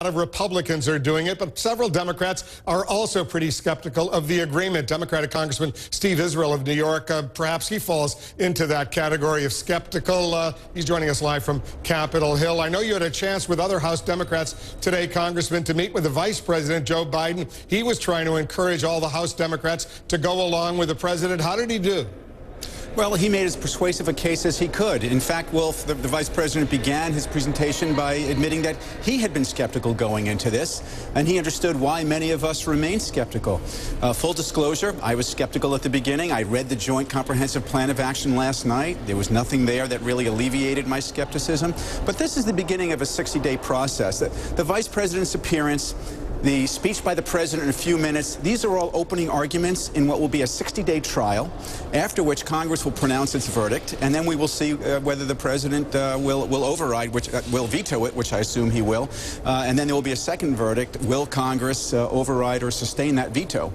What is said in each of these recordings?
A lot of Republicans are doing it, but several Democrats are also pretty skeptical of the agreement. Democratic Congressman Steve Israel of New York, perhaps he falls into that category of skeptical. He's joining us live from Capitol Hill. I know you had a chance with other House Democrats today, Congressman, to meet with the Vice President, Joe Biden. He was trying to encourage all the House Democrats to go along with the president. How did he do? Well, he made as persuasive a case as he could. In fact, Wolf, the Vice President began his presentation by admitting that he had been skeptical going into this, and he understood why many of us remain skeptical. Full disclosure, I was skeptical at the beginning. I read the Joint Comprehensive Plan of Action last night. There was nothing there that really alleviated my skepticism. But this is the beginning of a 60-day process. The Vice President's appearance, the speech by the President in a few minutes, these are all opening arguments in what will be a 60-day trial, after which Congress will pronounce its verdict, and then we will see whether the President will override, will veto it, which I assume he will, and then there will be a second verdict. Will Congress override or sustain that veto?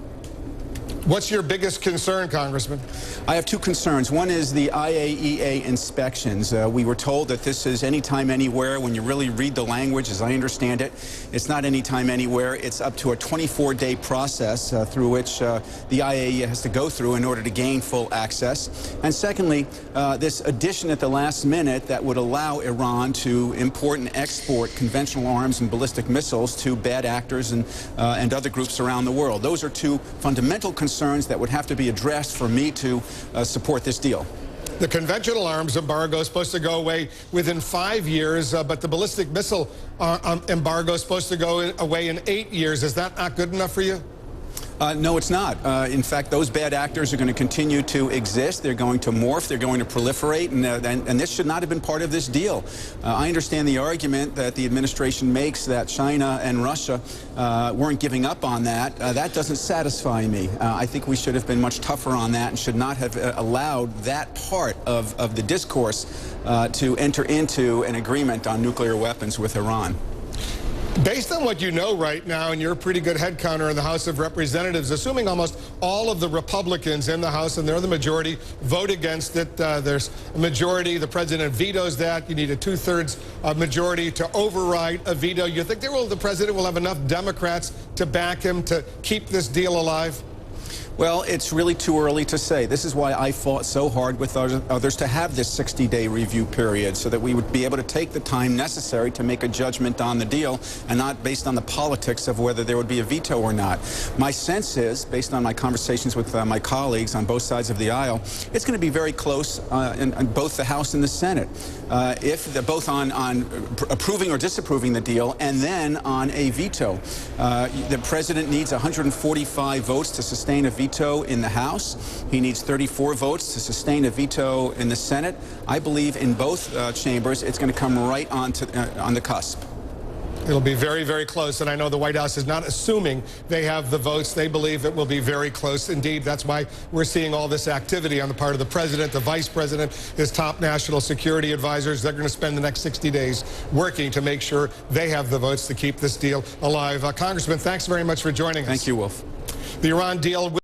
What's your biggest concern, Congressman? I have two concerns. One is the IAEA inspections. We were told that this is anytime, anywhere. When you really read the language, as I understand it, it's not anytime, anywhere. It's up to a 24-day process through which the IAEA has to go through in order to gain full access. And secondly, this addition at the last minute that would allow Iran to import and export conventional arms and ballistic missiles to bad actors and other groups around the world. Those are two fundamental concerns that would have to be addressed for me to support this deal. The conventional arms embargo is supposed to go away within 5 years, but the ballistic missile embargo is supposed to go away in 8 years. Is that not good enough for you? No, it's not. In fact, those bad actors are going to continue to exist. They're going to morph. They're going to proliferate, and this should not have been part of this deal. I understand the argument that the administration makes that China and Russia weren't giving up on that. That doesn't satisfy me. I think we should have been much tougher on that and should not have allowed that part of the discourse to enter into an agreement on nuclear weapons with Iran. Based on what you know right now, and you're a pretty good head counter in the House of Representatives, assuming almost all of the Republicans in the House, and they're the majority, vote against it, there's a majority, the president vetoes that, you need a two-thirds majority to override a veto. You think the president will have enough Democrats to back him to keep this deal alive? Well, it's really too early to say. This is why I fought so hard with others to have this 60-day review period so that we would be able to take the time necessary to make a judgment on the deal and not based on the politics of whether there would be a veto or not. My sense is, based on my conversations with my colleagues on both sides of the aisle, it's going to be very close in both the House and the Senate. If they're both on approving or disapproving the deal and then on a veto. The president needs 145 votes to sustain a veto in the House. He needs 34 votes to sustain a veto in the Senate. I believe in both chambers it's going to come right on the cusp. It'll be very, very close, and I know the White House is not assuming they have the votes. They believe it will be very close. Indeed, that's why we're seeing all this activity on the part of the president, the vice president, his top national security advisors. They're going to spend the next 60 days working to make sure they have the votes to keep this deal alive. Congressman, thanks very much for joining us. Thank you, Wolf. The Iran deal